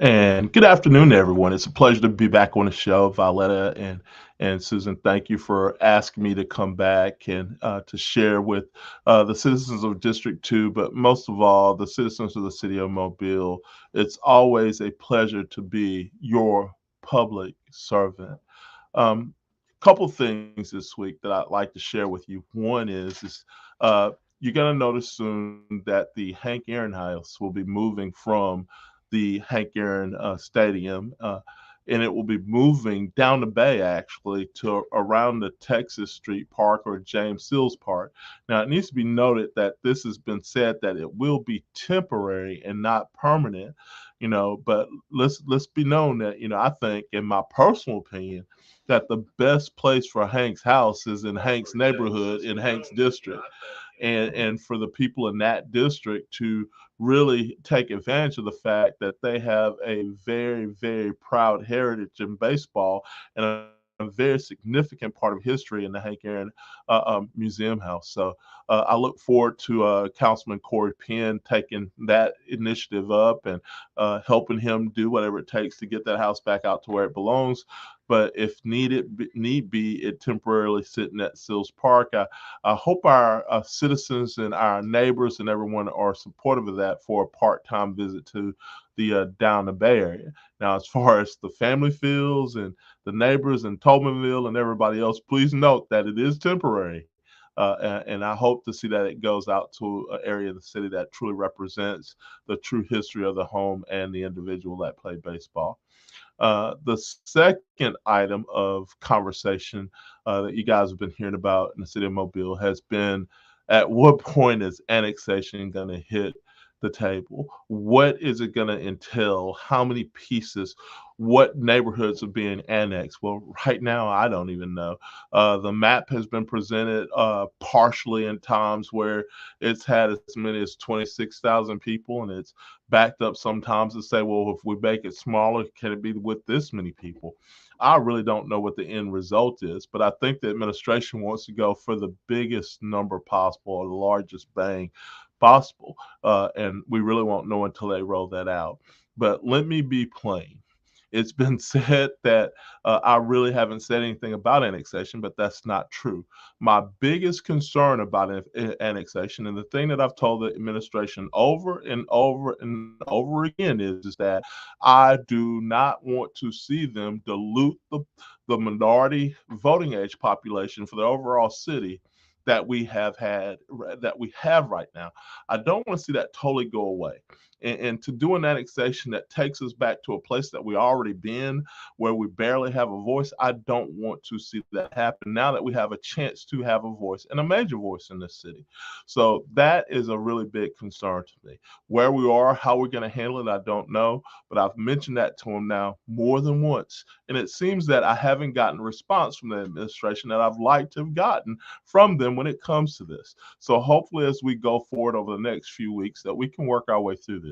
And good afternoon, everyone. It's a pleasure to be back on the show, Violetta and Susan. Thank you for asking me to come back and to share with the citizens of District 2, but most of all, the citizens of the city of Mobile. It's always a pleasure to be your public servant. Um, Couple things this week that I'd like to share with you. One is you're going to notice soon that the Hank Aaron House will be moving from the Hank Aaron Stadium, and it will be moving down the bay actually to around the Texas Street Park or James Sills Park. Now, it needs to be noted that this has been said that it will be temporary and not permanent. But let's be known that I think, in my personal opinion, that the best place for Hank's house is in Hank's neighborhood in Hank's district, and for the people in that district to really take advantage of the fact that they have a very, very proud heritage in baseball and a very significant part of history in the Hank Aaron Museum House. So I look forward to Councilman Corey Penn taking that initiative up and helping him do whatever it takes to get that house back out to where it belongs. But if need be, it temporarily sitting at Sills Park. I hope our citizens and our neighbors and everyone are supportive of that for a part-time visit to the down the Bay Area. Now, as far as the family feels and the neighbors and Tobinville and everybody else, please note that it is temporary. And I hope to see that it goes out to an area of the city that truly represents the true history of the home and the individual that played baseball. The second item of conversation that you guys have been hearing about in the city of Mobile has been, at what point is annexation going to hit the table? What is it going to entail? How many pieces? What neighborhoods are being annexed? Well, right now, I don't even know. The map has been presented partially in times where it's had as many as 26,000 people, and it's backed up sometimes to say, well, if we make it smaller, can it be with this many people? I really don't know what the end result is, but I think the administration wants to go for the biggest number possible or the largest bang possible. And we really won't know until they roll that out. But let me be plain. It's been said that I really haven't said anything about annexation, but that's not true. My biggest concern about annexation, and the thing that I've told the administration over and over and over again, is that I do not want to see them dilute the minority voting age population for the overall city that we have right now. I don't want to see that totally go away. And to do an annexation that takes us back to a place that we already been, where we barely have a voice, I don't want to see that happen now that we have a chance to have a voice and a major voice in this city. So that is a really big concern to me. Where we are, how we're going to handle it, I don't know, but I've mentioned that to him now more than once. And it seems that I haven't gotten a response from the administration that I've liked to have gotten from them when it comes to this. So hopefully, as we go forward over the next few weeks, that we can work our way through this.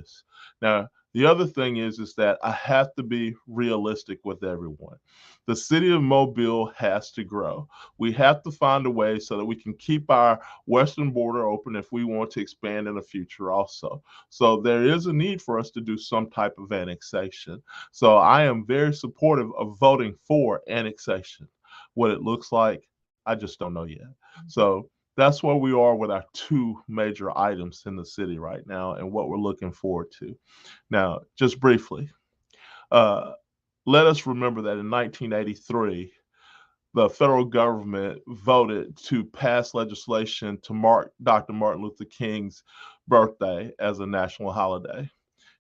Now, the other thing is that I have to be realistic with everyone. The city of Mobile has to grow. We have to find a way so that we can keep our western border open if we want to expand in the future also. So there is a need for us to do some type of annexation. So I am very supportive of voting for annexation. What it looks like, I just don't know yet. So that's where we are with our two major items in the city right now and what we're looking forward to. Now, just briefly, uh, let us remember that in 1983, the federal government voted to pass legislation to mark Dr. Martin Luther King's birthday as a national holiday.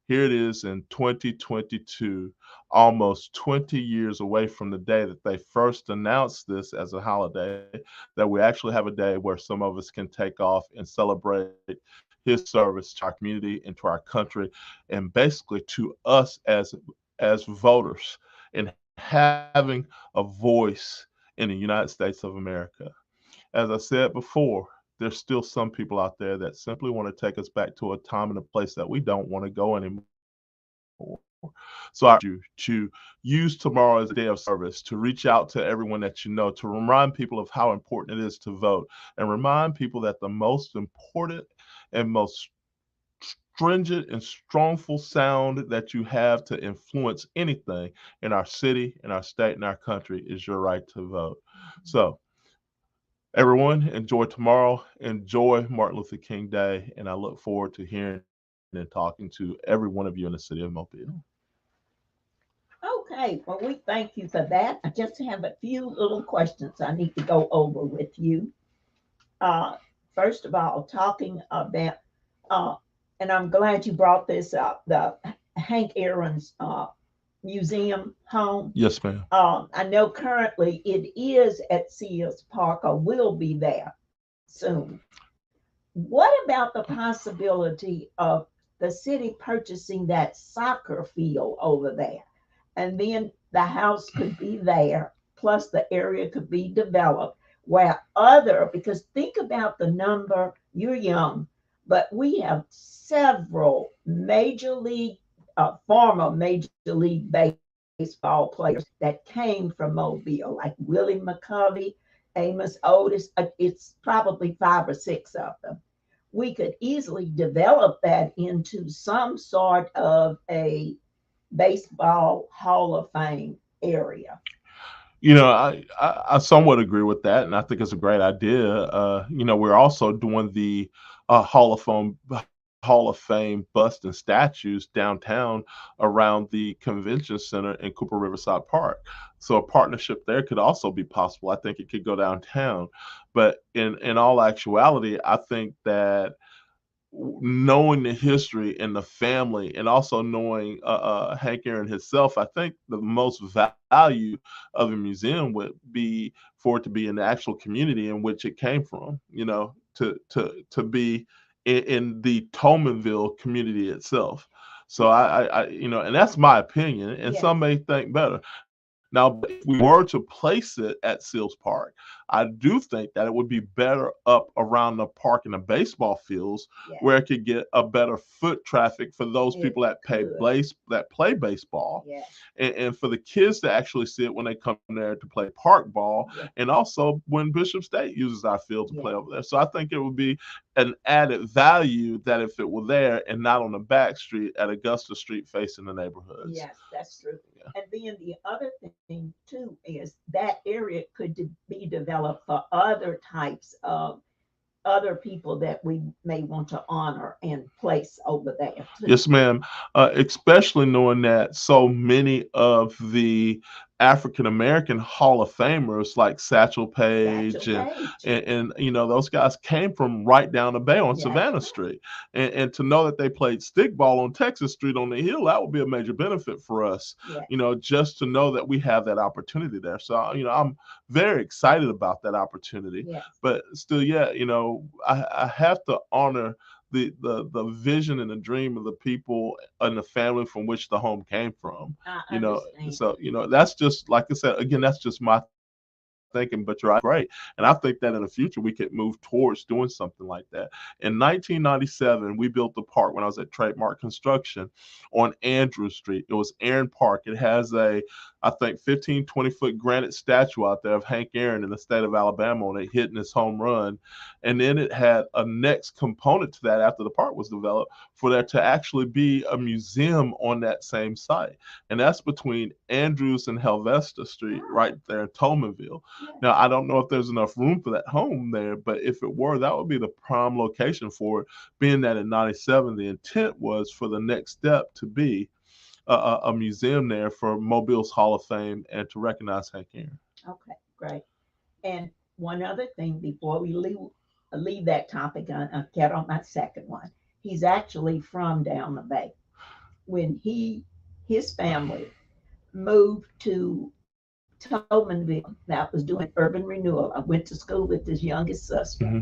Here it is in 2022, almost 20 years away from the day that they first announced this as a holiday, that we actually have a day where some of us can take off and celebrate his service to our community and to our country, and basically to us as voters, and having a voice in the United States of America. As I said before, there's still some people out there that simply want to take us back to a time and a place that we don't want to go anymore. So I urge you to use tomorrow as a day of service, to reach out to everyone that you know, to remind people of how important it is to vote, and remind people that the most important and most stringent and strongful sound that you have to influence anything in our city, in our state, in our country is your right to vote. So, everyone, enjoy tomorrow. Enjoy Martin Luther King Day. And I look forward to hearing and talking to every one of you in the city of Mobile. Okay, well, we thank you for that. I just have a few little questions I need to go over with you. Uh, First of all, talking about, uh, and I'm glad you brought this up, the Hank Aaron's museum home. Yes, ma'am. I know currently it is at Sears Park or will be there soon. What about the possibility of the city purchasing that soccer field over there? And then the house could be there, plus the area could be developed where other, because think about the number, you're young, but we have several major league, former major league baseball players that came from Mobile, like Willie McCovey, Amos Otis. It's probably five or six of them. We could easily develop that into some sort of a baseball Hall of Fame area. I somewhat agree with that, and I think it's a great idea. We're also doing the Hall of Fame bust and statues downtown around the convention center in Cooper Riverside Park. So a partnership there could also be possible. I think it could go downtown, but in all actuality, I think that knowing the history and the family and also knowing Hank Aaron himself, I think the most value of a museum would be for it to be in the actual community in which it came from, to be in the Tolmanville community itself. So and that's my opinion, and Yes, some may think better. Now, if we were to place it at Seals Park, I do think that it would be better up around the park and the baseball fields yes, where it could get a better foot traffic for those it people could. that play baseball, Yes, and for the kids to actually see it when they come there to play park ball, yes, and also when Bishop State uses our field to play yes, over there. So I think it would be an added value that if it were there and not on the back street at Augusta Street facing the neighborhoods. yes, that's true. Yeah. And then the other thing too is that area could be developed for other types of other people that we may want to honor and place over there too. Yes, ma'am. Especially knowing that so many of the African American Hall of Famers, like Satchel Satchel Paige Page. and those guys came from right down the bay on Yes, Savannah Street, and to know that they played stickball on Texas Street on the hill, that would be a major benefit for us. yes, Just to know that we have that opportunity there. So I'm very excited about that opportunity, yes. but still, yeah, I have to honor the vision and the dream of the people and the family from which the home came from. I You know, understand. so that's just like I said again. That's just my thinking, but you're right. And I think that in the future we could move towards doing something like that. In 1997, we built the park when I was at Trademark Construction on Andrew Street. It was Aaron Park. It has I think, 15, 20-foot granite statue out there of Hank Aaron in the state of Alabama on it hitting his home run. And then it had a next component to that after the park was developed for there to actually be a museum on that same site. And that's between Andrews and Helvesta Street, right there in Tolmanville. Yes, Now, I don't know if there's enough room for that home there, but if it were, that would be the prime location for it, being that in 97, the intent was for the next step to be a museum there for Mobile's Hall of Fame and to recognize Hank Aaron. okay, great. And one other thing before we leave that topic, I get on my second one. He's actually from down the bay. When his family moved to Tolmanville, that was doing urban renewal. I went to school with his youngest sister. Mm-hmm.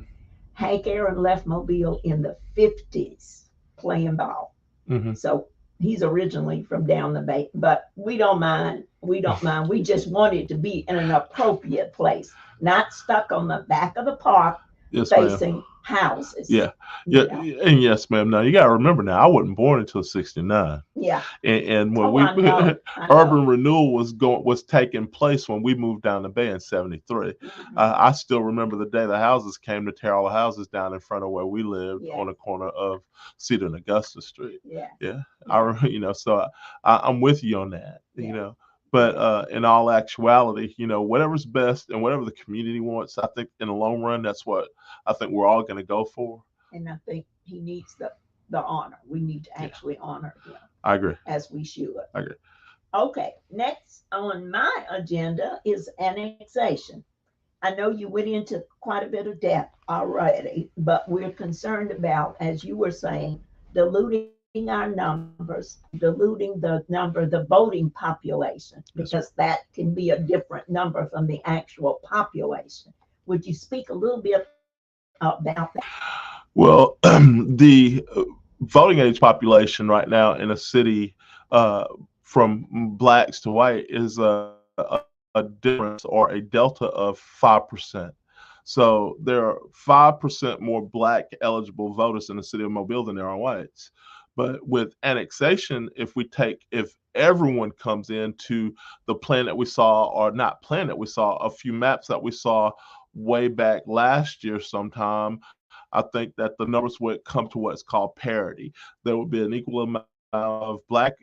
Hank Aaron left Mobile in the 50s playing ball. Mm-hmm. So he's originally from down the bay, but we don't mind. We don't mind. We just want it to be in an appropriate place, not stuck on the back of the park Yes, ma'am. facing houses. Yeah, yeah, Yeah, and yes, ma'am. Now you got to remember. Now I wasn't born until '69, yeah. and when Oh, we I know. urban renewal was taking place when we moved down the bay in '73. Mhm. I still remember the day the houses came to tear all the houses down in front of where we lived Yeah, on the corner of Cedar and Augusta Street. yeah, Yeah, yeah, so I'm with you on that. yeah, But yeah. in all actuality, whatever's best and whatever the community wants, I think in the long run, that's what I think we're all going to go for. And I think he needs the honor. We need to Yeah, actually honor him I agree. as we should. I agree. Okay, next on my agenda is annexation. I know you went into quite a bit of depth already, but we're concerned about, as you were saying, diluting our numbers, diluting the voting population, because Yes, sir. that can be a different number from the actual population. Would you speak a little bit about that? Well, the voting age population right now in a city from blacks to white is a difference or a delta of 5%. So there are 5% more black eligible voters in the city of Mobile than there are whites. But with annexation, if everyone comes into the plan that we saw, or not plan that we saw, a few maps that we saw way back last year sometime, I think that the numbers would come to what's called parity. There would be an equal amount of black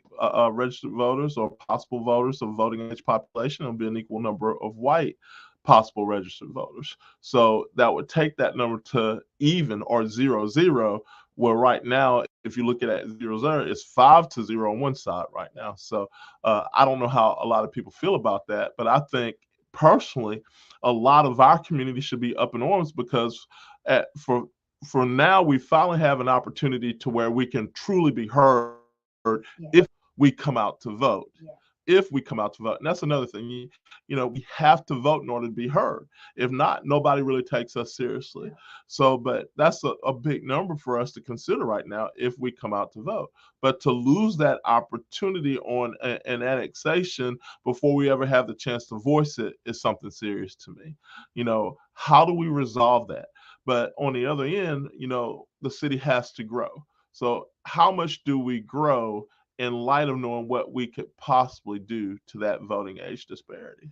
registered voters or possible voters of voting age population, and be an equal number of white possible registered voters. So that would take that number to even or 0-0. Where right now, if you look at it 0-0, it's 5-0 on one side right now. So I don't know how a lot of people feel about that, but I think personally, a lot of our community should be up in arms because for now we finally have an opportunity to where we can truly be heard if Yeah, we come out to vote. yeah, If we come out to vote, and that's another thing. We have to vote in order to be heard. If not, nobody really takes us seriously. yeah, So, but that's a big number for us to consider right now if we come out to vote. But to lose that opportunity on an annexation before we ever have the chance to voice it is something serious to me. How do we resolve that? But on the other end, the city has to grow. So, how much do we grow in light of knowing what we could possibly do to that voting age disparity?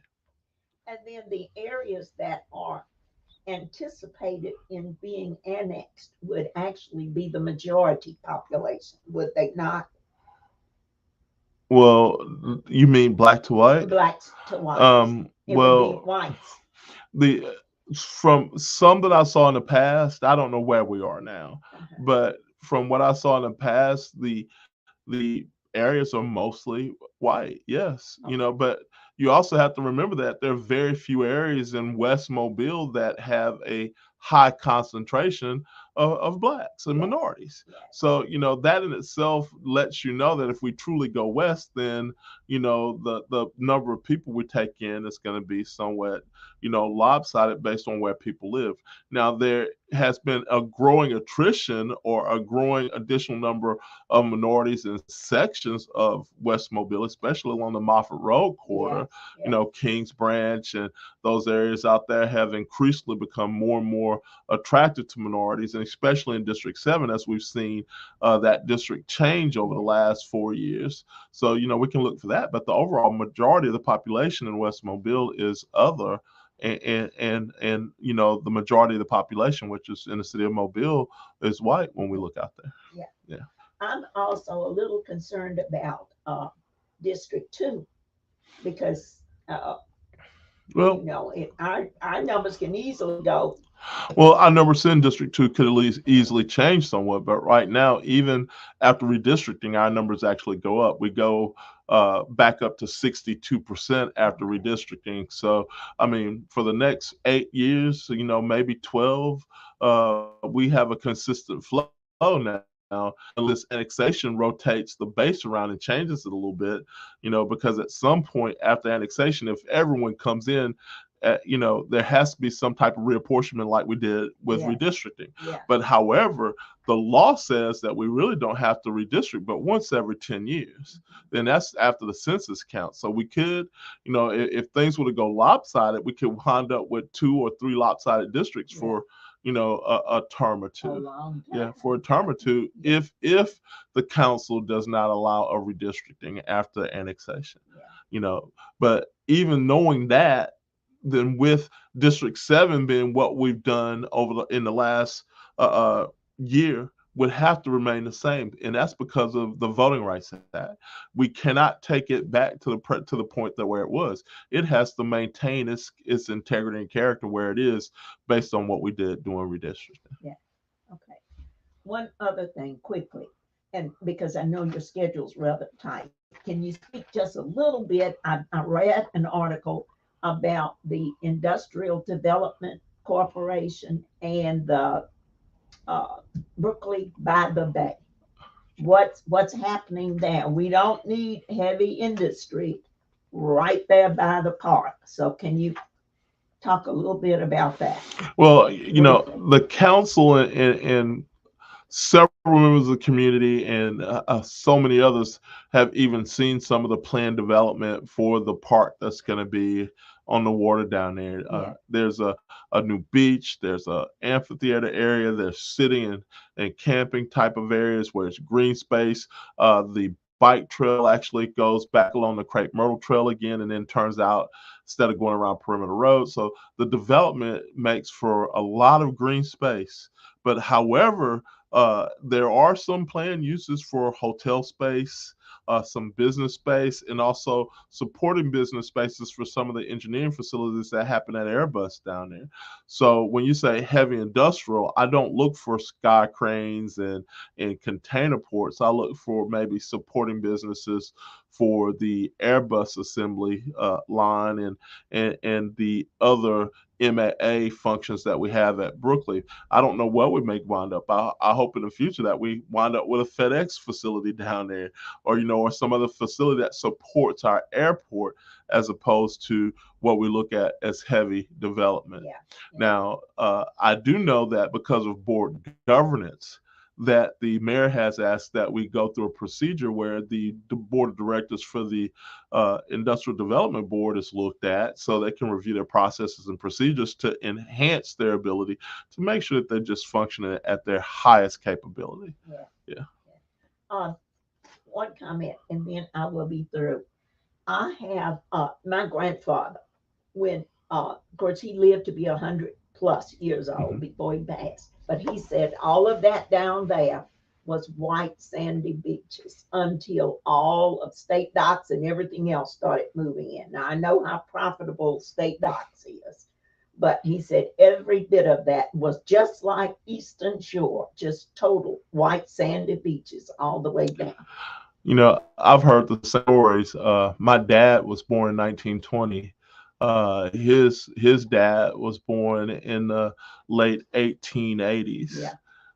and then the areas that are anticipated in being annexed would actually be the majority population, would they not? Well, you mean black to white? Blacks to whites. It would be Well, whites. the from some that I saw in the past, I don't know where we are now, Uh-huh. but from what I saw in the past, the areas are mostly white. Yes, Okay. but you also have to remember that there are very few areas in West Mobile that have a high concentration of blacks and Yes. minorities. Yes. So, that in itself lets you know that if we truly go west, then, the number of people we take in is going to be somewhat, lopsided based on where people live. Now, there has been a growing attrition or a growing additional number of minorities in sections of West Mobile, especially along the Moffett Road corridor. Yes. Yes. Kings Branch and those areas out there have increasingly become more and more attractive to minorities, and especially in District 7, as we've seen that district change over the Yes. last 4 years. So, we can look for that. But the overall majority of the population in West Mobile is other. And the majority of the population, which is in the city of Mobile, is white when we look out there. Yeah. Yeah. I'm also a little concerned about District 2 because Well, our numbers can easily go. I never said District 2 could at least easily change somewhat, but right now, even after redistricting, our numbers actually go up. We go back up to 62% after Okay. redistricting. So, I mean, for the next 8 years, maybe 12, we have a consistent flow now. Unless annexation rotates the base around and changes it a little bit, because at some point after annexation, if everyone comes in, there has to be some type of reapportionment like we did with Yes. redistricting. Yes. But however, the law says that we really don't have to redistrict, but once every 10 years. Then that's after the census count. So we could, if things were to go lopsided, we could wind up with 2 or 3 lopsided districts Yeah. for, a term or A two. long Yeah, time. for a term or two, Yeah. if the council does not allow a redistricting after annexation. Yeah. But even knowing that, then with District 7 being what we've done in the last year, would have to remain the same, and that's because of the Voting Rights Act. We cannot take it back to the point that where it was. It has to maintain its integrity and character where it is, based on what we did during redistricting. Yeah. Okay. One other thing quickly, and because I know your schedule's rather tight, can you speak just a little bit? I read an article about the Industrial Development Corporation and the uh, Brooklyn by the Bay. What's happening there? We don't need heavy industry right there by the park. So can you talk a little bit about that? Well, Briefly. the council and several members of the community and so many others have even seen some of the planned development for the park that's going to be on the water down there. Yeah. There's a new beach, there's a amphitheater area, there's sitting and camping type of areas where it's green space. The bike trail actually goes back along the Crepe Myrtle Trail again, and then turns out instead of going around Perimeter Road. So the development makes for a lot of green space. But however, there are some planned uses for hotel space, some business space, and also supporting business spaces for some of the engineering facilities that happen at Airbus down there. So when you say heavy industrial, I don't look for sky cranes and container ports. I look for maybe supporting businesses for the Airbus assembly line and the other MAA functions that we have at Brooklyn. I don't know what we may wind up. I hope in the future that we wind up with a FedEx facility down there, or some other facility that supports our airport, as opposed to what we look at as heavy development. Yeah. Now, I do know that because of board governance, that the mayor has asked that we go through a procedure where the board of directors for the industrial development board is looked at, so they can review their processes and procedures to enhance their ability to make sure that they're just functioning at their highest capability. Yeah. One comment, and then I will be through. I have my grandfather, when of course he lived to be 100+ years old before he passed, but he said all of that down there was white sandy beaches until all of State Docks and everything else started moving in. Now I know how profitable State Docks is, but he said every bit of that was just like Eastern Shore, just total white sandy beaches all the way down. I've heard the stories. My dad was born in 1920. His dad was born in the late 1880s. Yeah.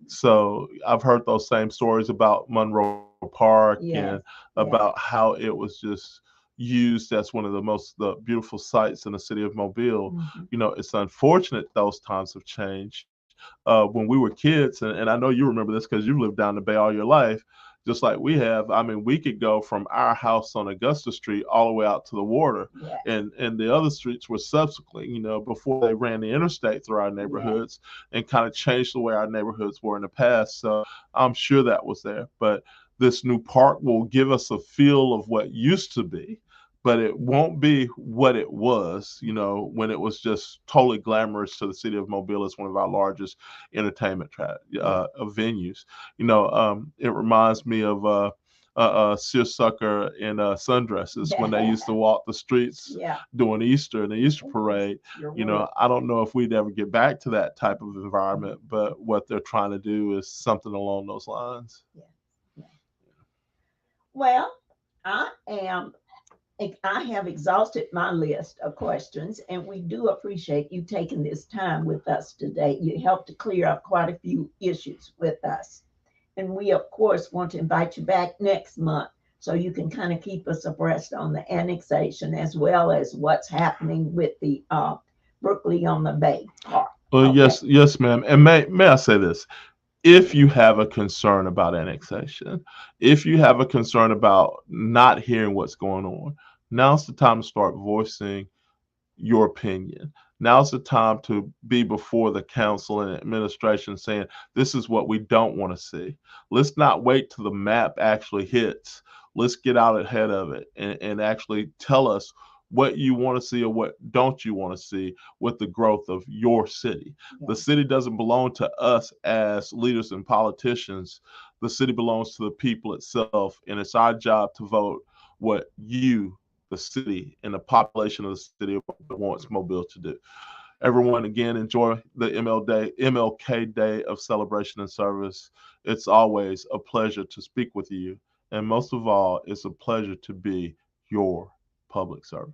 So I've heard those same stories about Monroe Park Yes. and about how it was just used as one of the beautiful sites in the city of Mobile. It's unfortunate those times have changed. When we were kids, and I know you remember this because you lived down the Bay all your life, just like we have. I mean, we could go from our house on Augusta Street all the way out to the water, Yes. and the other streets were subsequently, before they ran the interstate through our neighborhoods and kind of changed the way our neighborhoods were in the past. So I'm sure that was there. But this new park will give us a feel of what used to be, but it won't be what it was, when it was just totally glamorous to the city of Mobile as one of our largest entertainment venues. It reminds me of seersucker and sundresses when they used to walk the streets during Easter and the Easter parade. I don't know if we'd ever get back to that type of environment, but what they're trying to do is something along those lines. Well, I have exhausted my list of questions, and we do appreciate you taking this time with us today. You helped to clear up quite a few issues with us. And we, of course, want to invite you back next month so you can kind of keep us abreast on the annexation as well as what's happening with the Brooklyn on the Bay part. Well, yes, ma'am. And may I say this? If you have a concern about annexation, if you have a concern about not hearing what's going on, now's the time to start voicing your opinion. Now's the time to be before the council and administration saying, this is what we don't want to see. Let's not wait till the map actually hits. Let's get out ahead of it and actually tell us what you want to see or what don't you want to see with the growth of your city. The city doesn't belong to us as leaders and politicians. The city belongs to the people itself, and it's our job to vote what you, the city, and the population of the city wants Mobile to do. Everyone, again, enjoy the MLK Day of celebration and service. It's always a pleasure to speak with you, and most of all, it's a pleasure to be your public servant.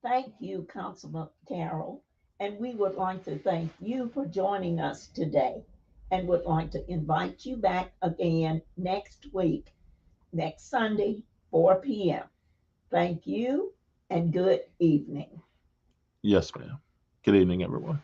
Thank you, Councilman Carroll. And we would like to thank you for joining us today and would like to invite you back again next week, next Sunday, 4 p.m. Thank you and good evening. Yes, ma'am. Good evening, everyone.